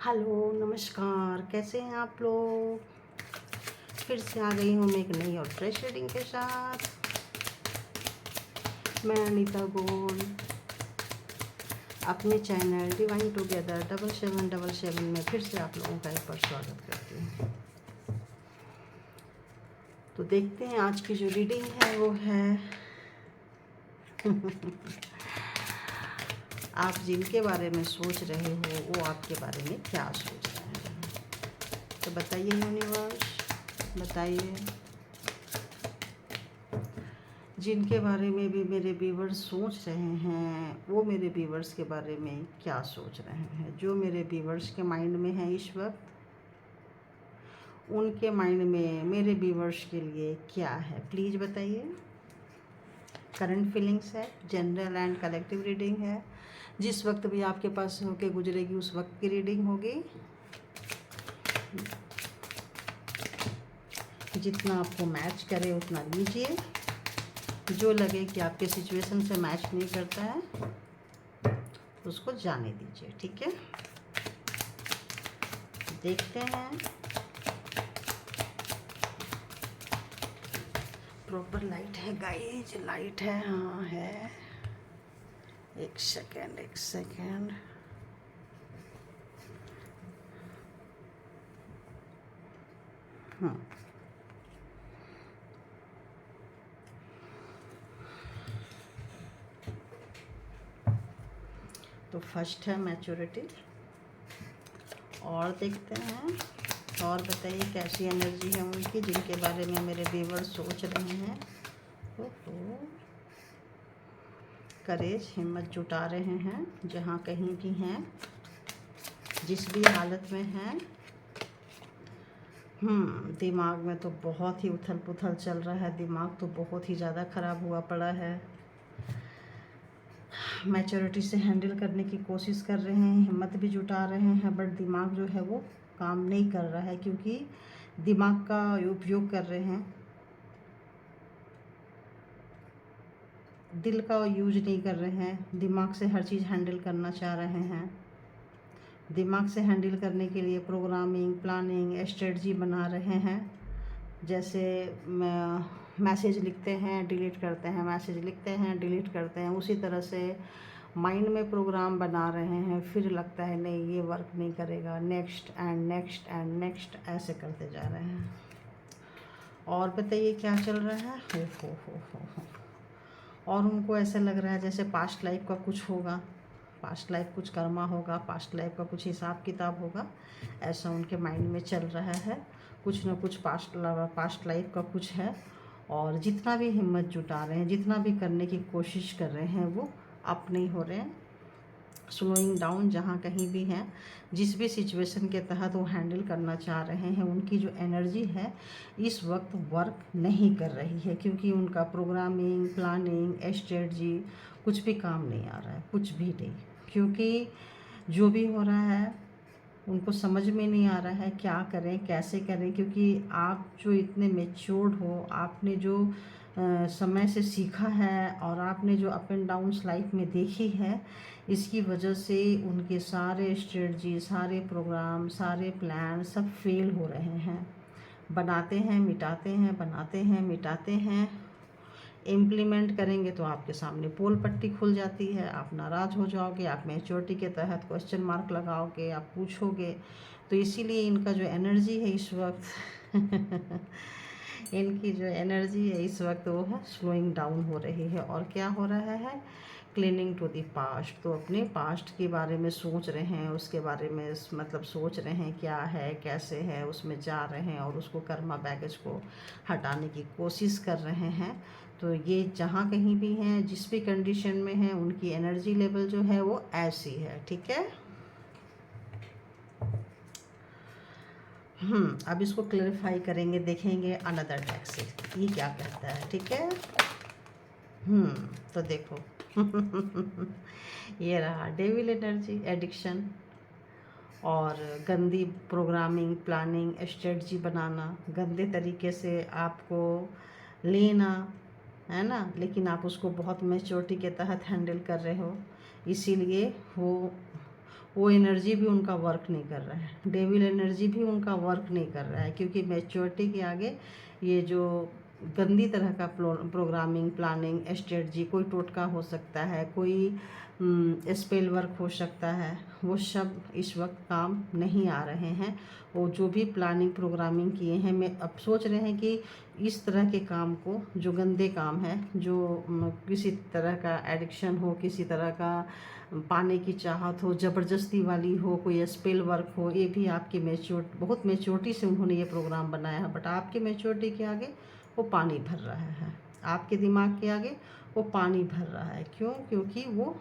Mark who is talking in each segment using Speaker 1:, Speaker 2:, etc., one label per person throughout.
Speaker 1: Hello, नमस्कार। कैसे हैं आप लोग? फिर से आ गई हूँ मैं एक नई और फ्रेश रीडिंग के साथ। मैं अनीता गोल अपने चैनल डिवाइन टुगेदर 7777 में फिर से आप लोगों का एक बार स्वागत करती हूँ। तो देखते हैं आज की जो रीडिंग है वो है आप जिनके बारे में सोच रहे हो वो आपके बारे में क्या सोच रहे हैं। तो बताइए यूनिवर्स, बताइए जिनके बारे में भी मेरे व्यूवर्स सोच रहे हैं वो मेरे व्यूवर्स के बारे में क्या सोच रहे हैं। जो मेरे व्यूवर्स के माइंड में है इस वक्त, उनके माइंड में मेरे व्यूवर्स के लिए क्या है, प्लीज़ बताइए। करंट फीलिंग्स है, जनरल एंड कलेक्टिव रीडिंग है। जिस वक्त भी आपके पास होके गुजरेगी उस वक्त की रीडिंग होगी। जितना आपको मैच करे उतना लीजिए। जो लगे कि आपके सिचुएशन से मैच नहीं करता है उसको जाने दीजिए, ठीक है। देखते हैं। प्रॉपर लाइट है गाइज, लाइट है, हाँ है। एक सेकेंड, एक सेकेंड। हाँ, तो फर्स्ट है मैच्योरिटी। और देखते हैं, और बताइए कैसी एनर्जी है उनकी जिनके बारे में मेरे व्यूअर्स सोच रहे हैं। करेज, हिम्मत जुटा रहे हैं जहाँ कहीं भी हैं, जिस भी हालत में हैं। दिमाग में तो बहुत ही उथल पुथल चल रहा है, दिमाग तो बहुत ही ज़्यादा ख़राब हुआ पड़ा है। मैच्योरिटी से हैंडल करने की कोशिश कर रहे हैं, हिम्मत भी जुटा रहे हैं, बट दिमाग जो है वो काम नहीं कर रहा है क्योंकि दिमाग का उपयोग कर रहे हैं, दिल का यूज नहीं कर रहे हैं। दिमाग से हर चीज़ हैंडल करना चाह रहे हैं। दिमाग से हैंडल करने के लिए प्रोग्रामिंग, प्लानिंग, स्ट्रेटजी बना रहे हैं। जैसे मैसेज लिखते हैं डिलीट करते हैं, मैसेज लिखते हैं डिलीट करते हैं, उसी तरह से माइंड में प्रोग्राम बना रहे हैं। फिर लगता है नहीं ये वर्क नहीं करेगा, next and next and next ऐसे करते जा रहे हैं। और बताइए क्या चल रहा है। हो। और उनको ऐसा लग रहा है जैसे पास्ट लाइफ का कुछ होगा, पास्ट लाइफ कुछ कर्मा होगा, पास्ट लाइफ का कुछ हिसाब किताब होगा, ऐसा उनके माइंड में चल रहा है। कुछ ना कुछ पास्ट लाइफ का कुछ है। और जितना भी हिम्मत जुटा रहे हैं, जितना भी करने की कोशिश कर रहे हैं वो अप नहीं हो रहे हैं, स्लोइंग डाउन जहाँ कहीं भी हैं। जिस भी सिचुएशन के तहत वो हैंडल करना चाह रहे हैं, उनकी जो एनर्जी है इस वक्त वर्क नहीं कर रही है क्योंकि उनका प्रोग्रामिंग, प्लानिंग, स्ट्रेटजी कुछ भी काम नहीं आ रहा है, कुछ भी नहीं। क्योंकि जो भी हो रहा है उनको समझ में नहीं आ रहा है क्या करें, कैसे करें। क्योंकि आप जो इतने मैच्योर्ड हो, आपने जो समय से सीखा है और आपने जो अप एंड डाउन्स लाइफ में देखी है, इसकी वजह से उनके सारे स्ट्रेटजी, सारे प्रोग्राम, सारे प्लान सब फेल हो रहे हैं। बनाते हैं मिटाते हैं, बनाते हैं मिटाते हैं। इम्प्लीमेंट करेंगे तो आपके सामने पोल पट्टी खुल जाती है, आप नाराज़ हो जाओगे, आप मैच्योरिटी के तहत क्वेश्चन मार्क लगाओगे, आप पूछोगे। तो इसीलिए इनका जो एनर्जी है इस वक्त इनकी जो एनर्जी है इस वक्त वो है स्लोइंग डाउन हो रही है। और क्या हो रहा है, क्लीनिंग टू द पास्ट। तो अपने पास्ट के बारे में सोच रहे हैं, उसके बारे में मतलब सोच रहे हैं क्या है कैसे है, उसमें जा रहे हैं और उसको कर्मा बैगेज को हटाने की कोशिश कर रहे हैं। तो ये जहाँ कहीं भी हैं, जिस भी कंडीशन में हैं, उनकी एनर्जी लेवल जो है वो ऐसी है, ठीक है। अब इसको क्लैरिफाई करेंगे, देखेंगे अनदर डेक से ये क्या कहता है, ठीक है। तो देखो ये रहा डेविल एनर्जी, एडिक्शन और गंदी प्रोग्रामिंग, प्लानिंग, स्ट्रेटजी बनाना, गंदे तरीके से आपको लेना, है ना, लेकिन आप उसको बहुत मैच्योरिटी के तहत हैंडल कर रहे हो। इसीलिए वो वो एनर्जी भी उनका वर्क नहीं कर रहा है, डेविल एनर्जी भी उनका वर्क नहीं कर रहा है, क्योंकि मैच्योरिटी के आगे ये जो गंदी तरह का प्रोग्रामिंग, प्लानिंग, स्ट्रेटजी, कोई टोटका हो सकता है, कोई स्पेल वर्क हो सकता है, वो सब इस वक्त काम नहीं आ रहे हैं। वो जो भी प्लानिंग प्रोग्रामिंग किए हैं, मैं अब सोच रहे हैं कि इस तरह के काम को, जो गंदे काम है, जो किसी तरह का एडिक्शन हो, किसी तरह का पाने की चाहत हो, ज़बरदस्ती वाली हो, कोई स्पेल वर्क हो, ये भी आपकी बहुत मैच्योरिटी से उन्होंने ये प्रोग्राम बनाया है, बट आपकी मैच्योरिटी के आगे वो पानी भर रहा है, आपके दिमाग के आगे वो पानी भर रहा है। क्यों? क्योंकि वो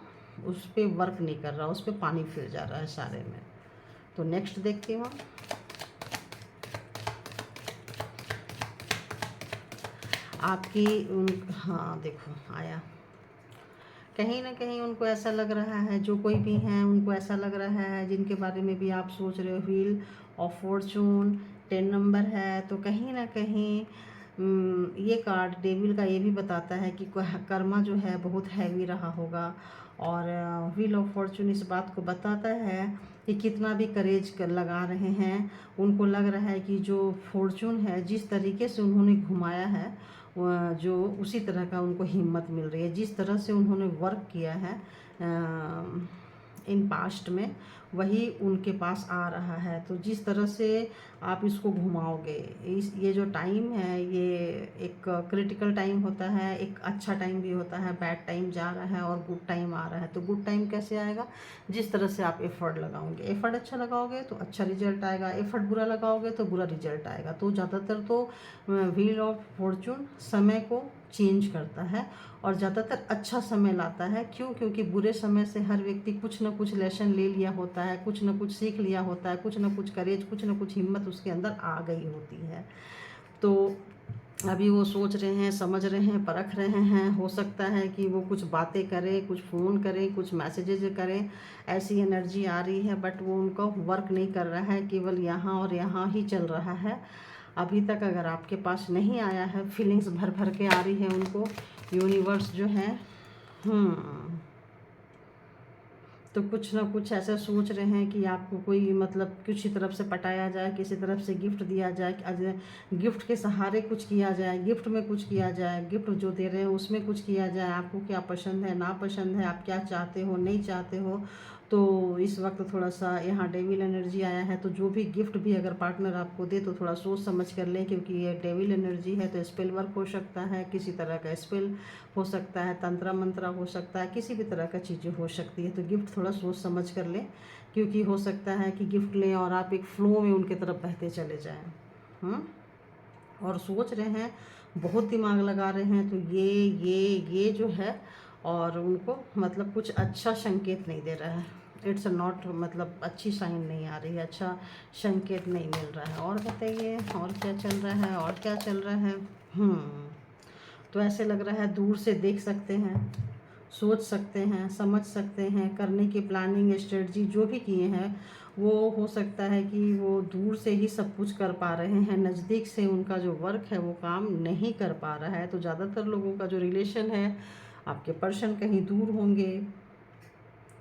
Speaker 1: उस पर वर्क नहीं कर रहा, उस पर पानी फिर जा रहा है सारे में। तो नेक्स्ट देखते हैं आपकी हाँ देखो आया, कहीं ना कहीं उनको ऐसा लग रहा है, जो कोई भी हैं उनको ऐसा लग रहा है, जिनके बारे में भी आप सोच रहे हो, व्हील ऑफ फॉर्चून 10 नंबर है, तो कहीं ना कहीं ये कार्ड डेविल का ये भी बताता है कि कर्मा जो है बहुत हैवी रहा होगा। और व्हील ऑफ फॉर्चून इस बात को बताता है कि कितना भी करेज लगा रहे हैं, उनको लग रहा है कि जो फॉर्चून है, जिस तरीके से उन्होंने घुमाया है, जो उसी तरह का उनको हिम्मत मिल रही है, जिस तरह से उन्होंने वर्क किया है इन पास्ट में, वही उनके पास आ रहा है। तो जिस तरह से आप इसको घुमाओगे, ये जो टाइम है, ये एक क्रिटिकल टाइम होता है, एक अच्छा टाइम भी होता है, बैड टाइम जा रहा है और गुड टाइम आ रहा है। तो गुड टाइम कैसे आएगा? जिस तरह से आप एफर्ट लगाओगे, एफर्ट अच्छा लगाओगे तो अच्छा रिजल्ट आएगा, एफर्ट बुरा लगाओगे तो बुरा रिजल्ट आएगा। तो ज़्यादातर तो व्हील ऑफ फॉर्चून समय को चेंज करता है और ज़्यादातर अच्छा समय लाता है। क्यों? क्योंकि बुरे समय से हर व्यक्ति कुछ ना कुछ लेसन ले लिया होता है, कुछ ना कुछ सीख लिया होता है, कुछ ना कुछ करेज, कुछ ना कुछ हिम्मत उसके अंदर आ गई होती है। तो अभी वो सोच रहे हैं, समझ रहे हैं, परख रहे हैं। हो सकता है कि वो कुछ बातें करें, कुछ फ़ोन करें, कुछ मैसेजेज करें, ऐसी एनर्जी आ रही है, बट वो उनको वर्क नहीं कर रहा है, केवल यहाँ और यहाँ ही चल रहा है। अभी तक अगर आपके पास नहीं आया है, फीलिंग्स भर भर के आ रही है उनको, यूनिवर्स जो है तो कुछ ना कुछ ऐसा सोच रहे हैं कि आपको कोई मतलब किसी तरफ से पटाया जाए, किसी तरफ से गिफ्ट दिया जाए, गिफ्ट के सहारे कुछ किया जाए, गिफ्ट में कुछ किया जाए, गिफ्ट जो दे रहे हैं उसमें कुछ किया जाए। आपको क्या पसंद है, ना पसंद है, आप क्या चाहते हो, नहीं चाहते हो। तो इस वक्त थोड़ा सा यहाँ डेविल एनर्जी आया है, तो जो भी गिफ्ट भी अगर पार्टनर आपको दे तो थोड़ा सोच समझ कर लें, क्योंकि ये डेविल एनर्जी है। तो स्पेल वर्क हो सकता है, किसी तरह का स्पेल हो सकता है, तंत्र मंत्र हो सकता है, किसी भी तरह का चीज़ें हो सकती है। तो गिफ्ट थोड़ा सोच समझ कर लें, क्योंकि हो सकता है कि गिफ्ट लें और आप एक फ्लो में उनके तरफ बहते चले जाएं। और सोच रहे हैं, बहुत दिमाग लगा रहे हैं, तो ये जो है, और उनको मतलब कुछ अच्छा संकेत नहीं दे रहा है। इट्स नॉट, मतलब अच्छी साइन नहीं आ रही है, अच्छा संकेत नहीं मिल रहा है। और बताइए और क्या चल रहा है, और क्या चल रहा है? तो ऐसे लग रहा है दूर से देख सकते हैं, सोच सकते हैं, समझ सकते हैं, करने की प्लानिंग, स्ट्रेटजी जो भी किए हैं, वो हो सकता है कि वो दूर से ही सब कुछ कर पा रहे हैं, नज़दीक से उनका जो वर्क है वो काम नहीं कर पा रहा है। तो ज़्यादातर लोगों का जो रिलेशन है, आपके पर्सन कहीं दूर होंगे,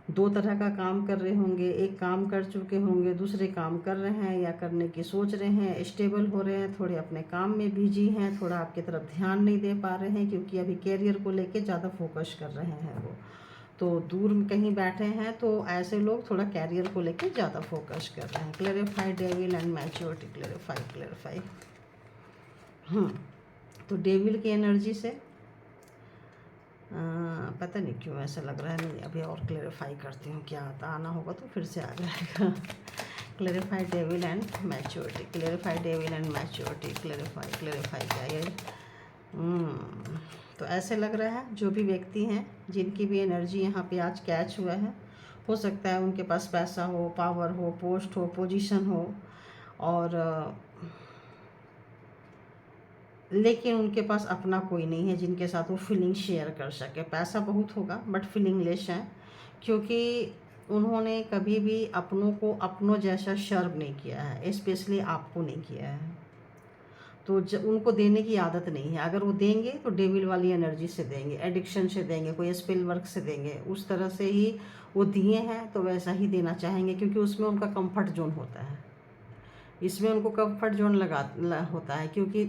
Speaker 1: दो तरह का काम कर रहे होंगे, एक काम कर चुके होंगे, दूसरे काम कर रहे हैं या करने की सोच रहे हैं, स्टेबल हो रहे हैं, थोड़े अपने काम में बिजी हैं, थोड़ा आपकी तरफ ध्यान नहीं दे पा रहे हैं, क्योंकि अभी कैरियर को लेके ज़्यादा फोकस कर रहे हैं वो। तो दूर कहीं बैठे हैं, तो ऐसे लोग थोड़ा कैरियर को लेके ज़्यादा फोकस कर रहे हैं। Clarify devil and maturity, clarify. तो डेविल की एनर्जी से पता नहीं क्यों ऐसा लग रहा है, नहीं अभी और क्लैरिफाई करती हूँ, क्या आता, आना होगा तो फिर से आ जाएगा। Clarify devil and maturity, clarify devil and maturity, clarify क्या ये? तो ऐसे लग रहा है, जो भी व्यक्ति हैं, जिनकी भी एनर्जी यहाँ पे आज कैच हुआ है, हो सकता है उनके पास पैसा हो, पावर हो, पोस्ट हो, पोजीशन हो, और लेकिन उनके पास अपना कोई नहीं है जिनके साथ वो फीलिंग शेयर कर सके। पैसा बहुत होगा बट फीलिंग लेस है, क्योंकि उन्होंने कभी भी अपनों को अपनों जैसा सर्व नहीं किया है, स्पेशली आपको नहीं किया है। तो उनको देने की आदत नहीं है। अगर वो देंगे तो डेविल वाली एनर्जी से देंगे, एडिक्शन से देंगे, कोई स्पेल वर्क से देंगे। उस तरह से ही वो दिए हैं तो वैसा ही देना चाहेंगे, क्योंकि उसमें उनका कंफर्ट जोन होता है। इसमें उनको कंफर्ट जोन होता है, क्योंकि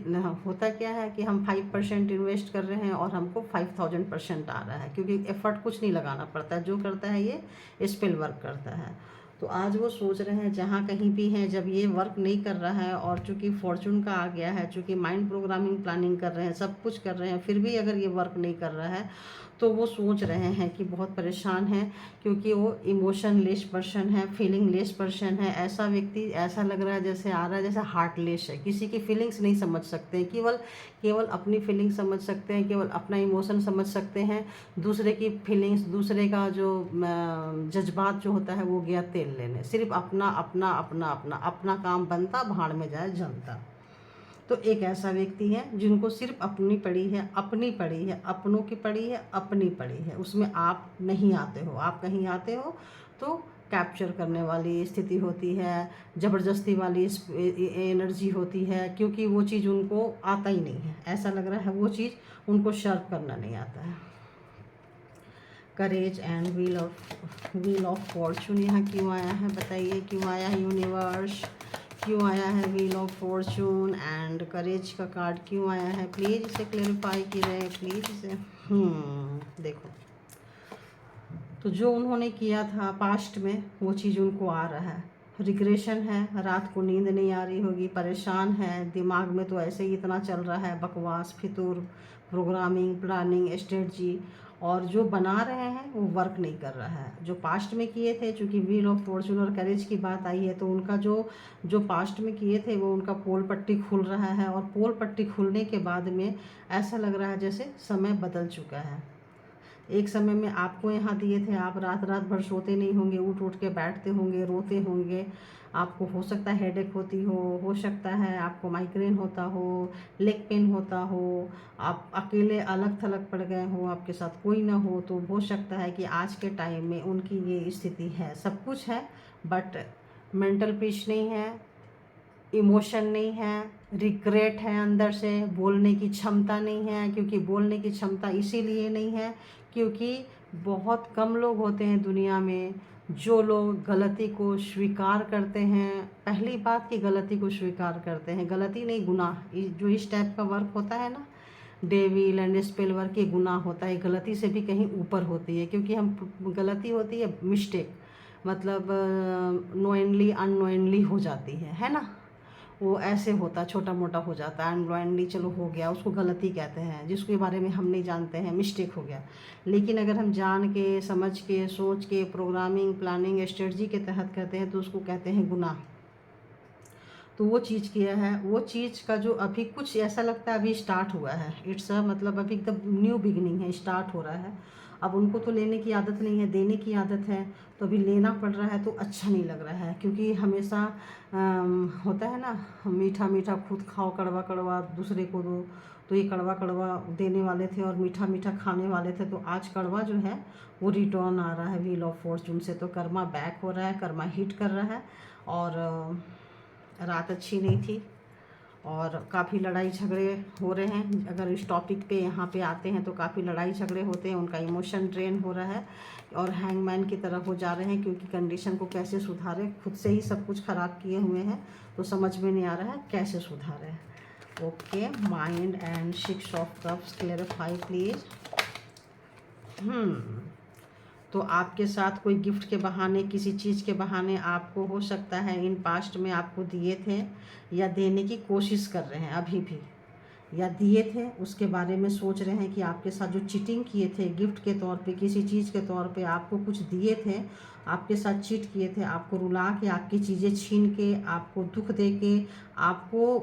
Speaker 1: होता क्या है कि हम 5% इन्वेस्ट कर रहे हैं और हमको 5000% आ रहा है, क्योंकि एफर्ट कुछ नहीं लगाना पड़ता है। जो करता है ये स्पेल वर्क करता है। तो आज वो सोच रहे हैं जहाँ कहीं भी हैं, जब ये वर्क नहीं कर रहा है और चूंकि फॉर्चून का आ गया है, चूंकि माइंड प्रोग्रामिंग प्लानिंग कर रहे हैं, सब कुछ कर रहे हैं, फिर भी अगर ये वर्क नहीं कर रहा है तो वो सोच रहे हैं कि बहुत परेशान है, क्योंकि वो इमोशन लेस पर्सन है, फीलिंग लेस पर्सन है। ऐसा व्यक्ति ऐसा लग रहा है जैसे आ रहा है जैसे हार्टलेस है, किसी की फीलिंग्स नहीं समझ सकते हैं, केवल अपनी फीलिंग समझ सकते हैं, केवल अपना इमोशन समझ सकते हैं। दूसरे की फीलिंग्स, दूसरे का जो जज्बात जो होता है वो गया तेल लेने, सिर्फ अपना अपना अपना अपना अपना काम बनता, भाड़ में जाए जनता। तो एक ऐसा व्यक्ति है जिनको सिर्फ अपनी पड़ी है, अपनी पड़ी है, अपनों की पड़ी है, अपनी पड़ी है, उसमें आप नहीं आते हो। आप कहीं आते हो तो कैप्चर करने वाली स्थिति होती है, ज़बरदस्ती वाली एनर्जी होती है, क्योंकि वो चीज़ उनको आता ही नहीं है। ऐसा लग रहा है वो चीज़ उनको सर्व करना नहीं आता है। Courage and wheel of Fortune यहाँ क्यों आया है, बताइए क्यों आया है यूनिवर्स, क्यों आया है wheel of Fortune and courage का कार्ड क्यों आया है? प्लीज़ इसे क्लेरिफाई कीजिए प्लीज़ इसे। देखो, तो जो उन्होंने किया था पास्ट में वो चीज़ उनको आ रहा है। रिग्रेशन है, रात को नींद नहीं आ रही होगी, परेशान है, दिमाग में तो ऐसे ही इतना चल रहा है बकवास, फितूर, प्रोग्रामिंग, प्लानिंग, स्ट्रेटजी, और जो बना रहे हैं वो वर्क नहीं कर रहा है। जो पास्ट में किए थे, चूँकि व्हील ऑफ फॉर्चून और करेज की बात आई है, तो उनका जो पास्ट में किए थे वो उनका पोल पट्टी खुल रहा है, और पोल पट्टी खुलने के बाद में ऐसा लग रहा है जैसे समय बदल चुका है। एक समय में आपको यहाँ दिए थे, आप रात रात भर सोते नहीं होंगे, उठ के बैठते होंगे, रोते होंगे, आपको हो सकता है हेडेक होती हो सकता है आपको माइग्रेन होता हो, लेग पेन होता हो, आप अकेले अलग थलग पड़ गए हो, आपके साथ कोई ना हो, तो हो सकता है कि आज के टाइम में उनकी ये स्थिति है। सब कुछ है बट मेंटल पीस नहीं है, इमोशन नहीं है, रिग्रेट है, अंदर से बोलने की क्षमता नहीं है। क्योंकि बोलने की क्षमता इसीलिए नहीं है क्योंकि बहुत कम लोग होते हैं दुनिया में जो लोग गलती को स्वीकार करते हैं। पहली बात कि गलती को स्वीकार करते हैं, गलती नहीं गुनाह। जो इस टाइप का वर्क होता है ना, डेविल एंड स्पेल वर्क, ये गुनाह होता है, गलती से भी कहीं ऊपर होती है। क्योंकि हम गलती होती है मिस्टेक, मतलब नोइंगली अननोइंगली हो जाती है ना, वो ऐसे होता छोटा मोटा हो जाता है। अनब्लाइंडली चलो हो गया, उसको गलती कहते हैं, जिसके बारे में हम नहीं जानते हैं, मिस्टेक हो गया। लेकिन अगर हम जान के, समझ के, सोच के, प्रोग्रामिंग, प्लानिंग, स्ट्रेटजी के तहत करते हैं तो उसको कहते हैं गुनाह। तो वो चीज़ किया है, वो चीज़ का जो अभी कुछ ऐसा लगता है अभी स्टार्ट हुआ है, इट्स मतलब अभी एकदम न्यू बिगिनिंग है, स्टार्ट हो रहा है। अब उनको तो लेने की आदत नहीं है, देने की आदत है, तो अभी लेना पड़ रहा है तो अच्छा नहीं लग रहा है। क्योंकि हमेशा होता है ना, मीठा मीठा खुद खाओ, कड़वा कड़वा दूसरे को दो। तो ये कड़वा कड़वा देने वाले थे और मीठा मीठा खाने वाले थे, तो आज कड़वा जो है वो रिटर्न आ रहा है व्हील ऑफ फॉर्चून से। तो कर्मा बैक हो रहा है, कर्मा हिट कर रहा है। और रात अच्छी नहीं थी और काफ़ी लड़ाई झगड़े हो रहे हैं। अगर इस टॉपिक पे यहाँ पे आते हैं तो काफ़ी लड़ाई झगड़े होते हैं, उनका इमोशन ड्रेन हो रहा है और हैंगमैन की तरफ हो जा रहे हैं। क्योंकि कंडीशन को कैसे सुधारें, खुद से ही सब कुछ ख़राब किए हुए हैं, तो समझ में नहीं आ रहा है कैसे सुधारें। Okay, mind and 6 of cups clarify please. तो आपके साथ कोई गिफ्ट के बहाने, किसी चीज़ के बहाने आपको हो सकता है इन पास्ट में आपको दिए थे या देने की कोशिश कर रहे हैं अभी भी, या दिए थे उसके बारे में सोच रहे हैं कि आपके साथ जो चीटिंग किए थे गिफ्ट के तौर पे, किसी चीज़ के तौर पे आपको कुछ दिए थे, आपके साथ चीट किए थे, आपको रुला के, आपकी चीज़ें छीन के, आपको दुख दे के, आपको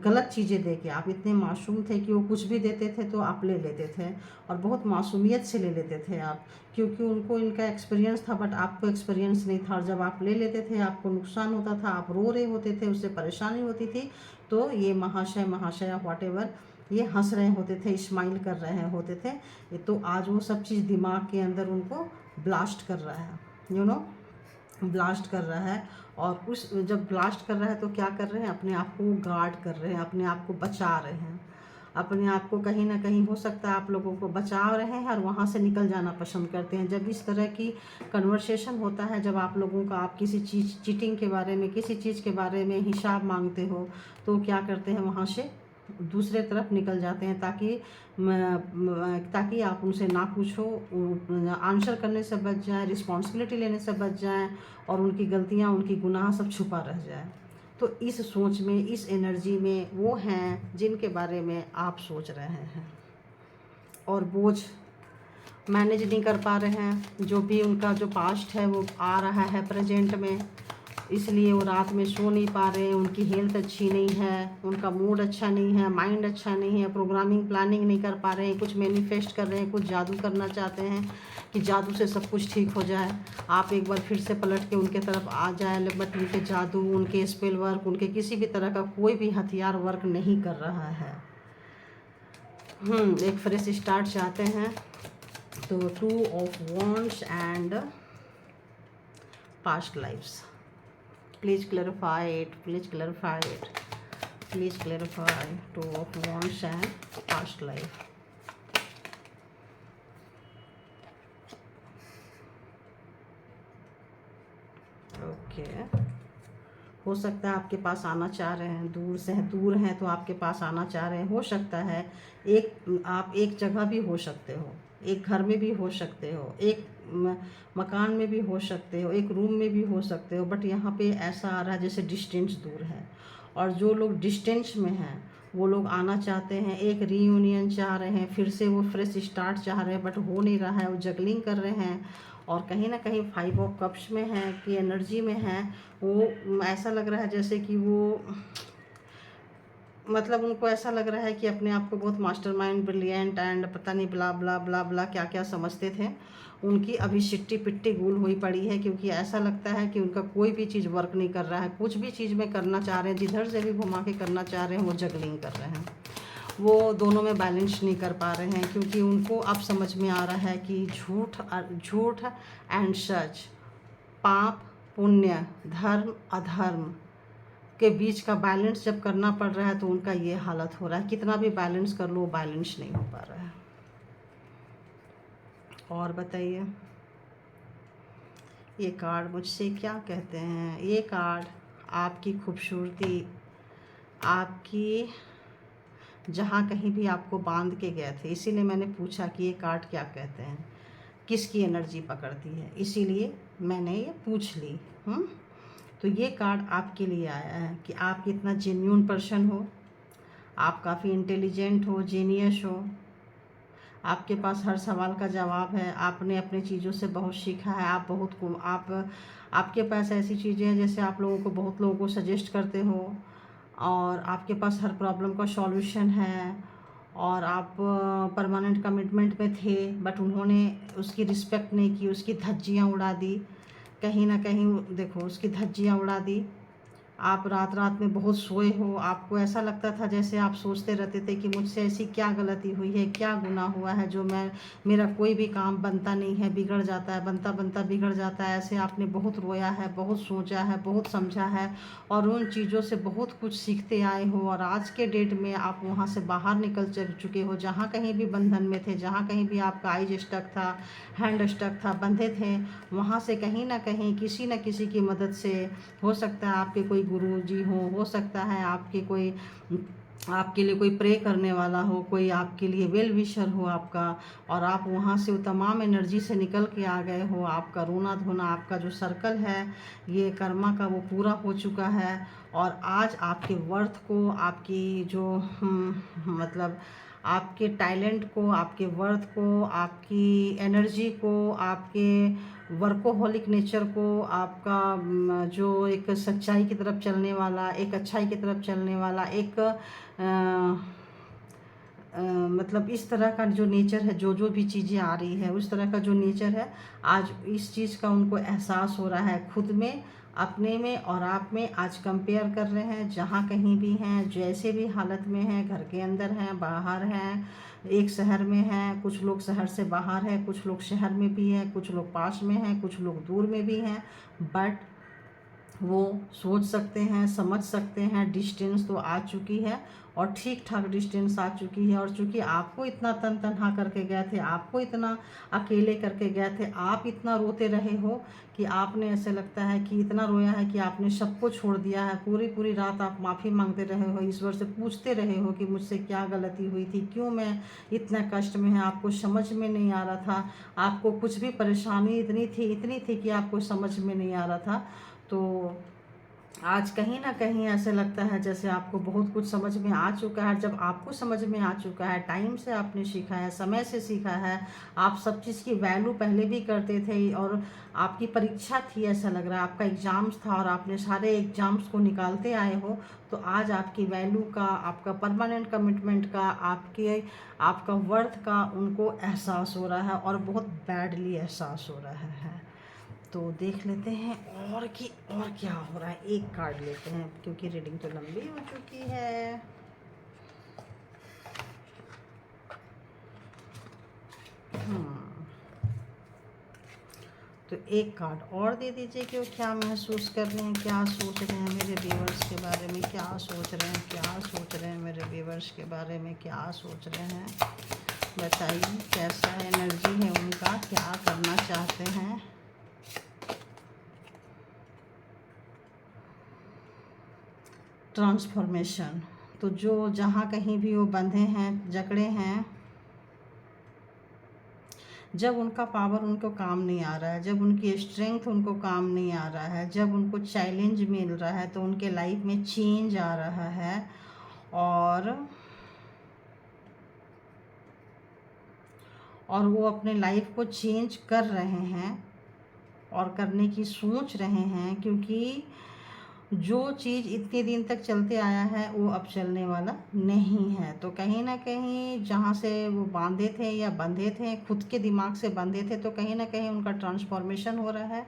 Speaker 1: गलत चीज़ें दे के। आप इतने मासूम थे कि वो कुछ भी देते थे तो आप ले लेते थे और बहुत मासूमियत से ले लेते थे आप, क्योंकि उनको इनका एक्सपीरियंस था बट आपको एक्सपीरियंस नहीं था। और जब आप ले लेते थे आपको नुकसान होता था, आप रो रहे होते थे, उससे परेशानी होती थी, तो ये महाशय महाशया व्हाटएवर ये हंस रहे होते थे, स्माइल कर रहे होते थे। तो आज वो सब चीज़ दिमाग के अंदर उनको ब्लास्ट कर रहा है, यू नो। ब्लास्ट कर रहा है। और उस जब ब्लास्ट कर रहा है तो क्या कर रहे हैं, अपने आप को गार्ड कर रहे हैं, अपने आप को बचा रहे हैं, अपने आप को कहीं ना कहीं हो सकता है आप लोगों को बचा रहे हैं और वहाँ से निकल जाना पसंद करते हैं। जब इस तरह की कन्वर्सेशन होता है, जब आप लोगों का आप किसी चीज़ चीटिंग के बारे में, किसी चीज़ के बारे में हिसाब मांगते हो, तो क्या करते हैं, वहाँ से दूसरे तरफ निकल जाते हैं, ताकि आप उनसे ना पूछो, आंसर करने से बच जाए, रिस्पॉन्सिबिलिटी लेने से बच जाएं और उनकी गलतियाँ, उनकी गुनाह सब छुपा रह जाए। तो इस सोच में, इस एनर्जी में वो हैं जिनके बारे में आप सोच रहे हैं और बोझ मैनेज नहीं कर पा रहे हैं। जो भी उनका जो पास्ट है वो आ रहा है प्रेजेंट में, इसलिए वो रात में सो नहीं पा रहे हैं, उनकी हेल्थ अच्छी नहीं है, उनका मूड अच्छा नहीं है, माइंड अच्छा नहीं है, प्रोग्रामिंग प्लानिंग नहीं कर पा रहे हैं, कुछ मैनिफेस्ट कर रहे हैं, कुछ जादू करना चाहते हैं कि जादू से सब कुछ ठीक हो जाए। आप एक बार फिर से पलट के उनके तरफ आ जाए, बट उनके जादू, उनके स्पेल वर्क, उनके किसी भी तरह का कोई भी हथियार वर्क नहीं कर रहा है। एक फ्रेश स्टार्ट चाहते हैं। तो 2 of Wands and past lives, please clarify it, please clarify it, please clarify 2 of Wands and past life. Okay, हो सकता है आपके पास आना चाह रहे हैं, दूर हैं तो आपके पास आना चाह रहे हैं। हो सकता है आप एक जगह भी हो सकते हो, एक घर में भी हो सकते हो, एक मकान में भी हो सकते हो, एक रूम में भी हो सकते हो, बट यहाँ पे ऐसा आ रहा है जैसे डिस्टेंस दूर है। और जो लोग डिस्टेंस में हैं वो लोग आना चाहते हैं, एक रीयूनियन चाह रहे हैं, फिर से वो फ्रेश स्टार्ट चाह रहे हैं, बट हो नहीं रहा है, वो जगलिंग कर रहे हैं। और कहीं ना कहीं 5 ऑफ कप्स में है कि एनर्जी में है, वो ऐसा लग रहा है जैसे कि वो मतलब उनको ऐसा लग रहा है कि अपने आप को बहुत मास्टरमाइंड, ब्रिलियंट एंड पता नहीं ब्ला ब्ला ब्ला ब्ला क्या क्या समझते थे। उनकी अभी सिट्टी पिट्टी गूल हुई पड़ी है, क्योंकि ऐसा लगता है कि उनका कोई भी चीज़ वर्क नहीं कर रहा है। कुछ भी चीज़ में करना चाह रहे हैं, जिधर से भी घुमा के करना चाह रहे हैं, वो जगलिंग कर रहे हैं, वो दोनों में बैलेंस नहीं कर पा रहे हैं। क्योंकि उनको अब समझ में आ रहा है कि झूठ एंड सच, पाप पुण्य, धर्म अधर्म के बीच का बैलेंस जब करना पड़ रहा है तो उनका ये हालत हो रहा है। कितना भी बैलेंस कर लो, बैलेंस नहीं हो पा रहा है। और बताइए ये कार्ड मुझसे क्या कहते हैं। ये कार्ड आपकी खूबसूरती, आपकी जहाँ कहीं भी आपको बांध के गए थे, इसीलिए मैंने पूछा कि ये कार्ड क्या कहते हैं, किसकी एनर्जी पकड़ती है, इसीलिए मैंने ये पूछ ली। तो ये कार्ड आपके लिए आया है कि आप कितना जेन्यून पर्सन हो, आप काफ़ी इंटेलिजेंट हो, जीनियस हो, आपके पास हर सवाल का जवाब है, आपने अपने चीज़ों से बहुत सीखा है, आपके पास ऐसी चीज़ें हैं जैसे आप लोगों को, बहुत लोगों को सजेस्ट करते हो, और आपके पास हर प्रॉब्लम का सॉल्यूशन है। और आप परमानेंट कमिटमेंट में थे, बट उन्होंने उसकी रिस्पेक्ट नहीं की, उसकी धज्जियाँ उड़ा दी, कहीं ना कहीं देखो उसकी धज्जियाँ उड़ा दी। आप रात रात में बहुत सोए हो, आपको ऐसा लगता था जैसे आप सोचते रहते थे कि मुझसे ऐसी क्या गलती हुई है, क्या गुनाह हुआ है जो मेरा कोई भी काम बनता नहीं है, बिगड़ जाता है, बनता बनता बिगड़ जाता है। ऐसे आपने बहुत रोया है, बहुत सोचा है, बहुत समझा है, और उन चीज़ों से बहुत कुछ सीखते आए हो। और आज के डेट में आप वहाँ से बाहर निकल चुके हो, जहाँ कहीं भी बंधन में थे, जहाँ कहीं भी आपका आइज स्टक था, हैंड स्टक था, बंधे थे, वहाँ से कहीं ना कहीं किसी न किसी की मदद से, हो सकता है आपके कोई गुरुजी हो सकता है आपके लिए कोई प्रे करने वाला हो, कोई आपके लिए वेल विशर हो आपका, और आप वहाँ से वो तमाम एनर्जी से निकल के आ गए हो। आपका रोना धोना, आपका जो सर्कल है ये कर्मा का, वो पूरा हो चुका है। और आज आपके वर्थ को, आपकी जो मतलब आपके टैलेंट को, आपके वर्थ को, आपकी एनर्जी को, आपके वर्कोहोलिक नेचर को, आपका जो एक सच्चाई की तरफ चलने वाला, एक अच्छाई की तरफ चलने वाला, एक मतलब इस तरह का जो नेचर है, जो भी चीज़ें आ रही है उस तरह का जो नेचर है, आज इस चीज़ का उनको एहसास हो रहा है खुद में, अपने में और आप में। आज कंपेयर कर रहे हैं, जहाँ कहीं भी हैं, जैसे भी हालत में हैं, घर के अंदर हैं, बाहर हैं, एक शहर में हैं, कुछ लोग शहर से बाहर है, कुछ लोग शहर में भी हैं, कुछ लोग पास में हैं, कुछ लोग दूर में भी हैं, बट वो सोच सकते हैं, समझ सकते हैं। डिस्टेंस तो आ चुकी है और ठीक ठाक डिस्टेंस आ चुकी है। और चूंकि आपको इतना तन तनहा करके गए थे, आपको इतना अकेले करके गए थे, आप इतना रोते रहे हो कि आपने, ऐसे लगता है कि इतना रोया है कि आपने सबको छोड़ दिया है। पूरी पूरी रात आप माफ़ी मांगते रहे हो, ईश्वर से पूछते रहे हो कि मुझसे क्या गलती हुई थी, क्यों मैं इतना कष्ट में है। आपको समझ में नहीं आ रहा था, आपको कुछ भी परेशानी इतनी थी कि आपको समझ में नहीं आ रहा था। तो आज कहीं ना कहीं ऐसे लगता है जैसे आपको बहुत कुछ समझ में आ चुका है। जब आपको समझ में आ चुका है, टाइम से आपने सीखा है, समय से सीखा है, आप सब चीज़ की वैल्यू पहले भी करते थे और आपकी परीक्षा थी, ऐसा लग रहा है आपका एग्ज़ाम्स था और आपने सारे एग्ज़ाम्स को निकालते आए हो, तो आज आपकी वैल्यू का, आपका परमानेंट कमिटमेंट का, आपका वर्थ का उनको एहसास हो रहा है और बहुत बैडली एहसास हो रहा है। तो देख लेते हैं और क्या हो रहा है। एक कार्ड लेते हैं क्योंकि रीडिंग तो लंबी हो चुकी है। तो एक कार्ड और दे दीजिए कि वो क्या महसूस कर रहे हैं, क्या सोच रहे हैं मेरे व्यूअर्स के बारे में, क्या सोच रहे हैं मेरे व्यूअर्स के बारे में, क्या सोच रहे हैं, बताइए कैसा एनर्जी है उनका, क्या करना चाहते हैं। ट्रांसफॉर्मेशन। तो जो जहाँ कहीं भी वो बंधे हैं, जकड़े हैं, जब उनका पावर उनको काम नहीं आ रहा है, जब उनकी स्ट्रेंथ उनको काम नहीं आ रहा है, जब उनको चैलेंज मिल रहा है, तो उनके लाइफ में चेंज आ रहा है और वो अपने लाइफ को चेंज कर रहे हैं और करने की सोच रहे हैं, क्योंकि जो चीज़ इतने दिन तक चलते आया है वो अब चलने वाला नहीं है। तो कहीं ना कहीं जहाँ से वो बांधे थे या बंधे थे, खुद के दिमाग से बंधे थे, तो कहीं ना कहीं उनका ट्रांसफॉर्मेशन हो रहा है,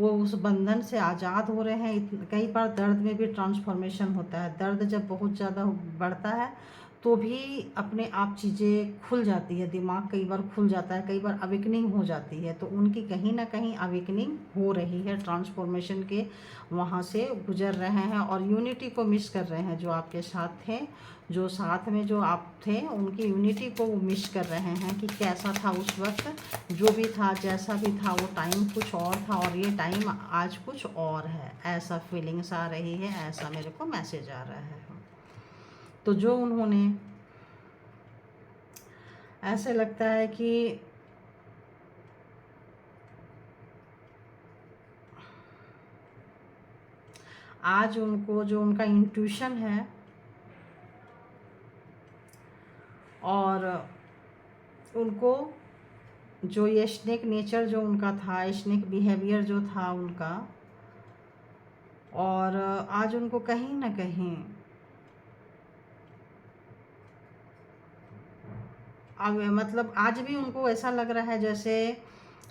Speaker 1: वो उस बंधन से आज़ाद हो रहे हैं। कई बार दर्द में भी ट्रांसफॉर्मेशन होता है। दर्द जब बहुत ज़्यादा बढ़ता है तो भी अपने आप चीज़ें खुल जाती है, दिमाग कई बार खुल जाता है, कई बार अवेकनिंग हो जाती है। तो उनकी कहीं ना कहीं अवेकनिंग हो रही है, ट्रांसफॉर्मेशन के वहाँ से गुजर रहे हैं और यूनिटी को मिस कर रहे हैं। जो आपके साथ थे, जो साथ में जो आप थे, उनकी यूनिटी को वो मिस कर रहे हैं कि कैसा था उस वक्त, जो भी था, जैसा भी था, वो टाइम कुछ और था और ये टाइम आज कुछ और है। ऐसा फीलिंग्स आ रही है, ऐसा मेरे को मैसेज आ रहा है। तो जो उन्होंने, ऐसे लगता है कि आज उनको जो उनका इंट्यूशन है और उनको जो ये स्नेक नेचर जो उनका था, स्नेक बिहेवियर जो था उनका, और आज उनको कहीं ना कहीं अब मतलब आज भी उनको ऐसा लग रहा है जैसे,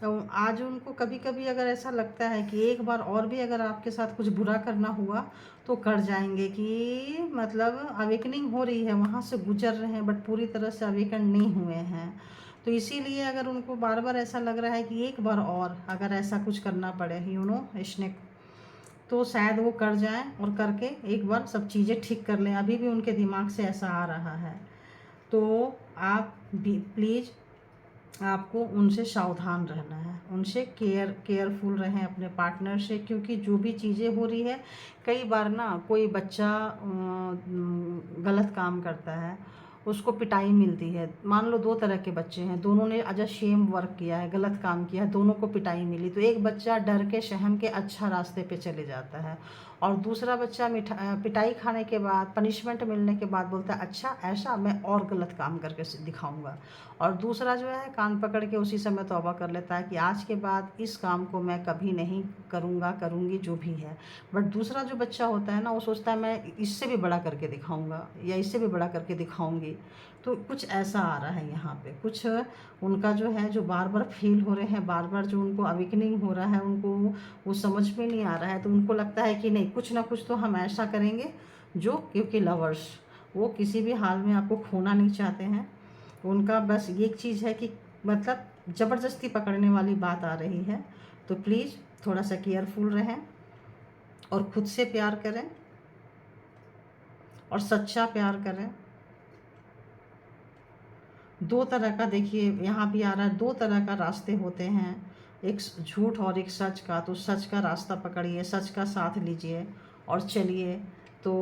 Speaker 1: आज उनको कभी कभी अगर ऐसा लगता है कि एक बार और भी अगर आपके साथ कुछ बुरा करना हुआ तो कर जाएंगे, कि मतलब अवेकनिंग हो रही है, वहाँ से गुजर रहे हैं, बट पूरी तरह से अवेकन नहीं हुए हैं। तो इसीलिए अगर उनको बार बार ऐसा लग रहा है कि एक बार और अगर ऐसा कुछ करना पड़े, स्नेक, तो शायद वो कर जाएं और करके एक बार सब चीज़ें ठीक कर लें। अभी भी उनके दिमाग से ऐसा आ रहा है। तो आप भी प्लीज़, आपको उनसे सावधान रहना है, उनसे केयरफुल रहें अपने पार्टनर से, क्योंकि जो भी चीज़ें हो रही है, कई बार ना कोई बच्चा गलत काम करता है, उसको पिटाई मिलती है। मान लो 2 तरह के बच्चे हैं, दोनों ने अजर सेम वर्क किया है, गलत काम किया है, दोनों को पिटाई मिली, तो एक बच्चा डर के सहम के अच्छा रास्ते पे चले जाता है और दूसरा बच्चा पिटाई खाने के बाद, पनिशमेंट मिलने के बाद बोलता है अच्छा ऐसा, मैं और गलत काम करके दिखाऊंगा। और दूसरा जो है कान पकड़ के उसी समय तौबा कर लेता है कि आज के बाद इस काम को मैं कभी नहीं करूँगा, करूँगी, जो भी है। बट दूसरा जो बच्चा होता है ना, वो सोचता है मैं इससे भी बड़ा करके दिखाऊंगा या इससे भी बड़ा करके दिखाऊंगी। तो कुछ ऐसा आ रहा है यहाँ पे, कुछ उनका जो है, जो बार बार फील हो रहे हैं, बार बार जो उनको अवेकनिंग हो रहा है, उनको वो समझ में नहीं आ रहा है। तो उनको लगता है कि नहीं, कुछ ना कुछ तो हम ऐसा करेंगे जो, क्योंकि लवर्स वो किसी भी हाल में आपको खोना नहीं चाहते हैं, उनका बस एक चीज़ है कि मतलब ज़बरदस्ती पकड़ने वाली बात आ रही है, तो प्लीज़ थोड़ा सा केयरफुल रहें और खुद से प्यार करें और सच्चा प्यार करें। दो तरह का, देखिए यहाँ भी आ रहा है, दो तरह का रास्ते होते हैं, एक झूठ और एक सच का। तो सच का रास्ता पकड़िए, सच का साथ लीजिए और चलिए। तो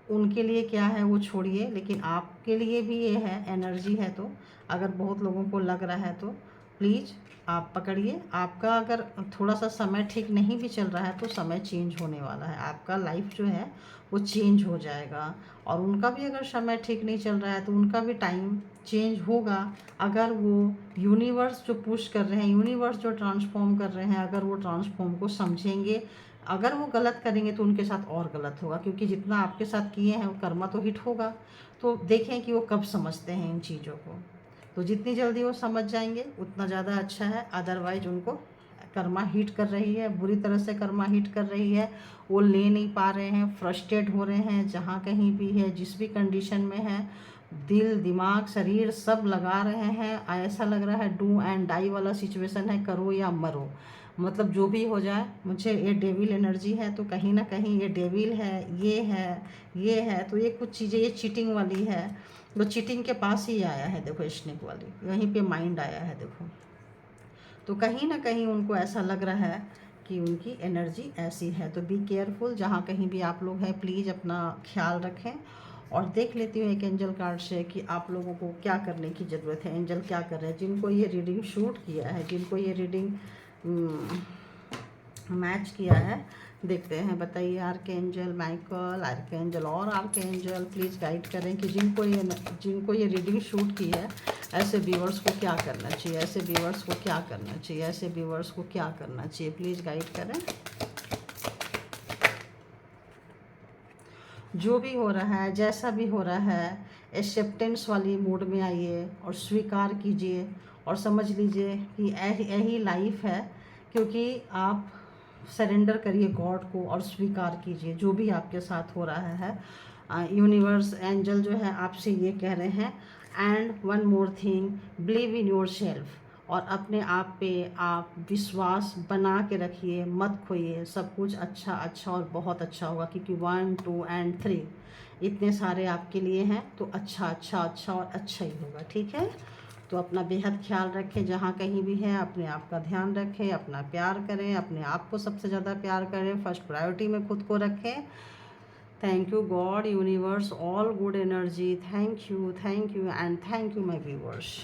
Speaker 1: उनके लिए क्या है वो छोड़िए, लेकिन आपके लिए भी ये है, एनर्जी है। तो अगर बहुत लोगों को लग रहा है तो प्लीज़ आप पकड़िए। आपका अगर थोड़ा सा समय ठीक नहीं भी चल रहा है तो समय चेंज होने वाला है, आपका लाइफ जो है वो चेंज हो जाएगा। और उनका भी अगर समय ठीक नहीं चल रहा है तो उनका भी टाइम चेंज होगा। अगर वो यूनिवर्स जो पुश कर रहे हैं, यूनिवर्स जो ट्रांसफॉर्म कर रहे हैं, अगर वो ट्रांसफॉर्म को समझेंगे, अगर वो गलत करेंगे तो उनके साथ और गलत होगा, क्योंकि जितना आपके साथ किए हैं वो कर्मा तो हिट होगा। तो देखें कि वो कब समझते हैं इन चीज़ों को। तो जितनी जल्दी वो समझ जाएंगे उतना ज़्यादा अच्छा है। अदरवाइज उनको कर्मा हिट कर रही है, बुरी तरह से कर्मा हिट कर रही है, वो ले नहीं पा रहे हैं, फ्रस्ट्रेट हो रहे हैं, जहाँ कहीं भी है, जिस भी कंडीशन में है, दिल दिमाग शरीर सब लगा रहे हैं। ऐसा लग रहा है डू एंड डाई वाला सिचुएशन है, करो या मरो, मतलब जो भी हो जाए। मुझे ये डेविल एनर्जी है, तो कहीं ना कहीं ये डेविल है, ये है। तो ये कुछ चीज़ें ये चीटिंग वाली है, वो चीटिंग के पास ही आया है। देखो स्नेक वाली वहीं पे माइंड आया है, देखो। तो कहीं ना कहीं उनको ऐसा लग रहा है कि उनकी एनर्जी ऐसी है। तो बी केयरफुल, जहाँ कहीं भी आप लोग हैं प्लीज़ अपना ख्याल रखें। और देख लेती हूँ एक एंजल कार्ड से कि आप लोगों को क्या करने की ज़रूरत है, एंजल क्या कर रहे हैं। जिनको ये रीडिंग शूट किया है, जिनको ये रीडिंग मैच किया है, देखते हैं। बताइए आर्कएंजल माइकल, आर्कएंजल और आर्कएंजल प्लीज़ गाइड करें कि जिनको ये रीडिंग शूट की है, ऐसे व्यूअर्स को क्या करना चाहिए, ऐसे व्यूअर्स को क्या करना चाहिए, ऐसे व्यूअर्स को क्या करना चाहिए, प्लीज़ गाइड करें। जो भी हो रहा है, जैसा भी हो रहा है, एक्सेप्टेंस वाली मूड में आइए और स्वीकार कीजिए और समझ लीजिए कि यही लाइफ है। क्योंकि आप सरेंडर करिए गॉड को और स्वीकार कीजिए जो भी आपके साथ हो रहा है। यूनिवर्स एंजल जो है आपसे ये कह रहे हैं, and one more thing, believe in your self. और अपने आप पे आप विश्वास बना के रखिए, मत खोइए। सब कुछ अच्छा अच्छा और बहुत अच्छा होगा, क्योंकि 1 2 एंड 3 इतने सारे आपके लिए हैं। तो अच्छा अच्छा अच्छा और अच्छा ही होगा, ठीक है। तो अपना बेहद ख्याल रखें, जहाँ कहीं भी है अपने आप का ध्यान रखें, अपना प्यार करें, अपने आप को सबसे ज़्यादा प्यार करें, फर्स्ट प्रायोरिटी में खुद को रखें। Thank you God, universe, all good energy, thank you and thank you my viewers.